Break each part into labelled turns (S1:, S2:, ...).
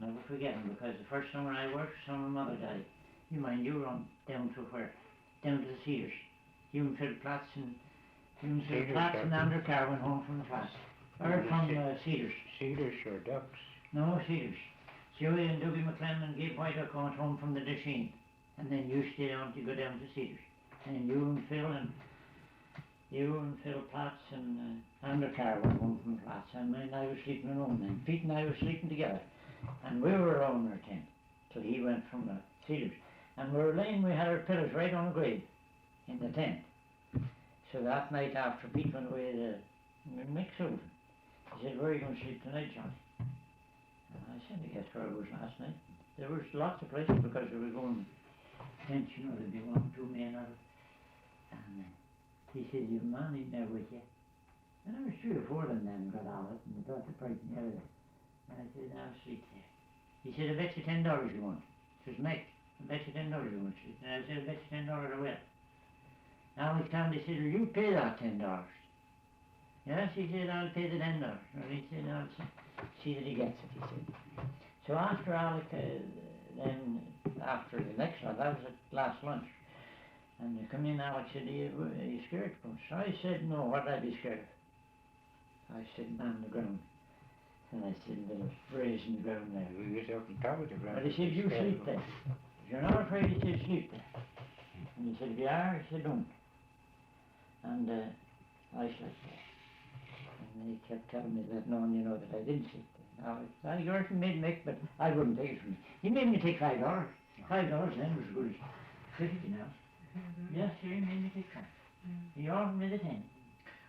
S1: I'll never forget him, because the first summer I worked, summer mother died. You mind, you run down to where? Down to the Cedars. You and Phil Platts and Andrew Carr went home from the Platts. Or from Cedars.
S2: Cedars or Ducks?
S1: No, Cedars. Joey and Dougie McLennan and Gabe Whiteock went home from the Dasheen. And then you stay down to go down to Cedars. And you and Phil Platts and Andrew Carr went home from the Platts. And I was sleeping alone then. Pete and I were sleeping together. And we were around our tent till he went from the Cedars. And we were laying, we had our pillows right on the grave in the tent. So that night after Pete went away to Mick Sullivan, he said, "Where are you going to sleep tonight, Johnny?" And I said, "I guess where I was last night." There was lots of places because we were going tents, you know, there'd be 1 or 2 men out. And he said, "You've a man in there with you." And there was 3 or 4 of them then got out of it, and they got the price and everything. And I said, "I'll sleep there." He said, "I bet you $10 you want." It was Mick. "I bet you $10 you want to sleep." And I said, "I bet you $10 I will." Alex Candy said, "Will you pay that $10? Yes, he said, "I'll pay the $10. And he said, "I'll see that he gets it," he said. So after Alec, then after the next one, that was at last lunch. And they come in, Alex said, "Are you scared to come?" So I said, "No, what would I be scared of?" I said, "Man the ground." And I said, "There's rays in the ground there."
S2: We used up on top of the ground.
S1: But he said, "You sleep there. If you're not afraid," he said, "sleep there." And he said, "If you are," he said, "don't." And I slept there. And he kept telling me that, no, you know, that I didn't sleep there. Now, Gershon made Mick, but I wouldn't take it from him. He made me take $5. $5 then was as good as 50 now. Yes, sir, he made me take 5. He offered me the 10.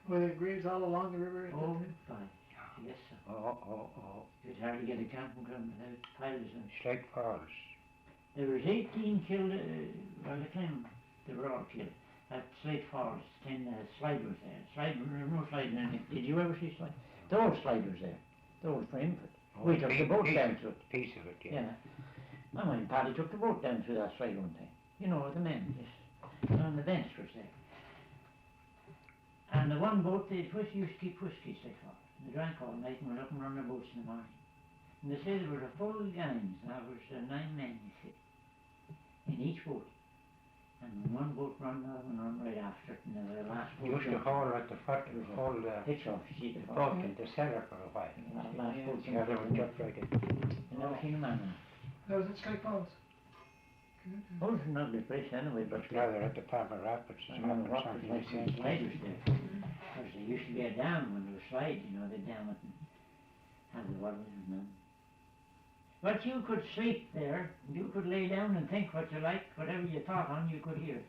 S3: Were there graves all along the river?
S1: Oh, 5. Yes, sir.
S2: Oh.
S1: You'd hardly get a camping ground without piles of...
S2: Slate Falls.
S1: There was 18 killed, well, they claim they were all killed. At Slate Falls, 10 slide was there. There was no slide in anything. Did you ever see slide? The old slide was there. The old frame for it. We took the boat down to it.
S2: Piece of it, yeah.
S1: My mind, Paddy took the boat down through that slide one time. You know, the men, yes. And the bench was there. And the one boat, they used to keep whiskey, Slate Falls. And they drank all night and were up and run their boats in the morning. And they said there was a full gangs. There was 9 men, you see, in each boat. And when one boat run, another one run right after it, and then the last boat...
S2: Used to haul at the foot, hold the
S1: pitch off, you see, the
S2: boat in the cellar for a while.
S1: Last boat.
S2: Yeah, they were just right in.
S1: You never seen a man now.
S3: That was at Slate Falls.
S1: Oh, it's an ugly place anyway, but...
S2: Rather at the Palmer Rapids.
S1: I don't know what was like the sliders there. Because they used to get down when there was slides, you know, they'd dam it and have the water and then... But you could sleep there, you could lay down and think what you liked, whatever you thought on, you could hear it.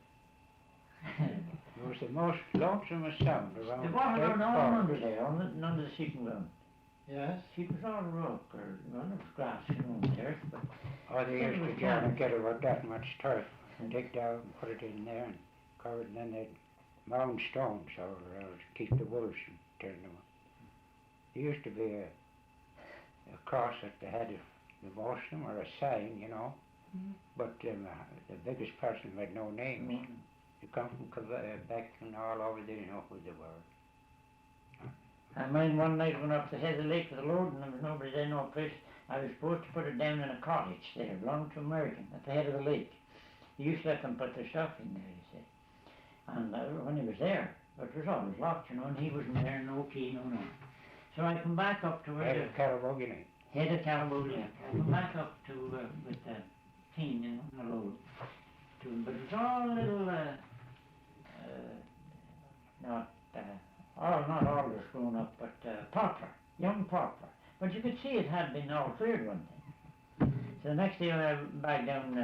S2: It was the most lonesomest sound around.
S1: The water ran all under there, under the sleeping ground.
S3: Yes.
S1: It was all rock, or, well, it was grass, you know, and earth, but...
S2: Oh, they used to go and get about that much turf and dig down and put it in there and cover it, and then they'd mound stones or keep the wolves from turning them up. There used to be a cross at the head of the most of them, or a sign, you know, but the biggest person had no names. They come from Quebec and all over, they didn't know who they were.
S1: I mind one night when up the head of the lake with the load and there was nobody there, no place. I was supposed to put it down in a cottage there, belonging to American, at the head of the lake. He used to let them put their stuff in there, you see. And when he was there, but it was always locked, you know, and he wasn't there, no key, no nothing. So I come back up to where
S2: Head of Carabogany.
S1: Head of Carabogany. I come back up to, with the team, you know, on the road. But it was all little, not alders grown up, but poplar, young poplar. But you could see it had been all cleared one day. So the next day I went back down,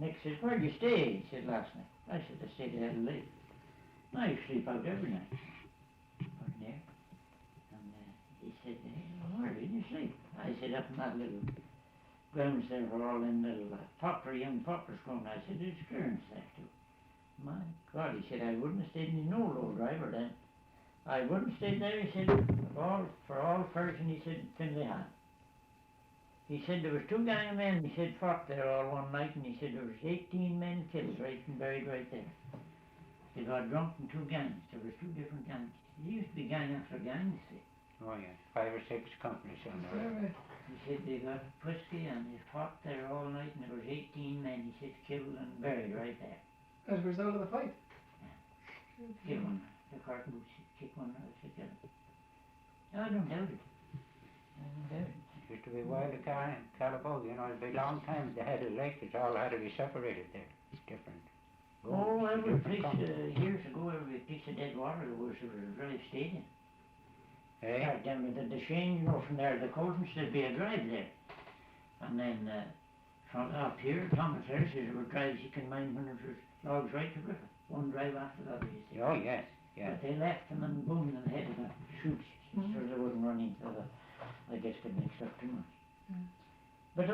S1: Nick said, "Where do you stay?" He said, "Last night." I said, "I stayed at the lake." I sleep out every night. Out there. And he said, "Where did you sleep?" I said, "Up in that little grounds there were all in little young poplars grown." I said, "There's clearance there too." My God, he said, "I wouldn't have stayed in no low driver then. I wouldn't stay there," he said, for all person, he said, Finlay had. He said there was 2 gang of men, he said, fought there all one night, and he said there was 18 men killed right and buried right there. They got drunk in 2 gangs. There was 2 different gangs. There used to be gang after gang, you see.
S2: Oh yeah, 5 or 6 companies on the road.
S1: He said they got whiskey and they fought there all night and there was 18 men, he said, killed and buried right there.
S3: As a result of the fight?
S1: Kill one, the cart boots, kick one, I said, kill him. No, I don't doubt it. I don't doubt it.
S2: Used to be wild of Calibo, you know, it'd be a long time they had a lake, it all had to be separated there. It's different.
S1: Oh, every
S2: different
S1: place,
S2: company.
S1: years ago, every piece of dead water there was a drive stadium.
S2: Eh?
S1: Right down with the Shane, you know, from there, the Coltons, there'd be a drive there. And then, from up here, Thomas Harris, there were drives you can mind when there was logs right to the river. One drive after the other, you see.
S2: Oh, yes, yes.
S1: But they left them and boom, and headed the chutes, so they wouldn't run into the, I guess, get mixed up too much. But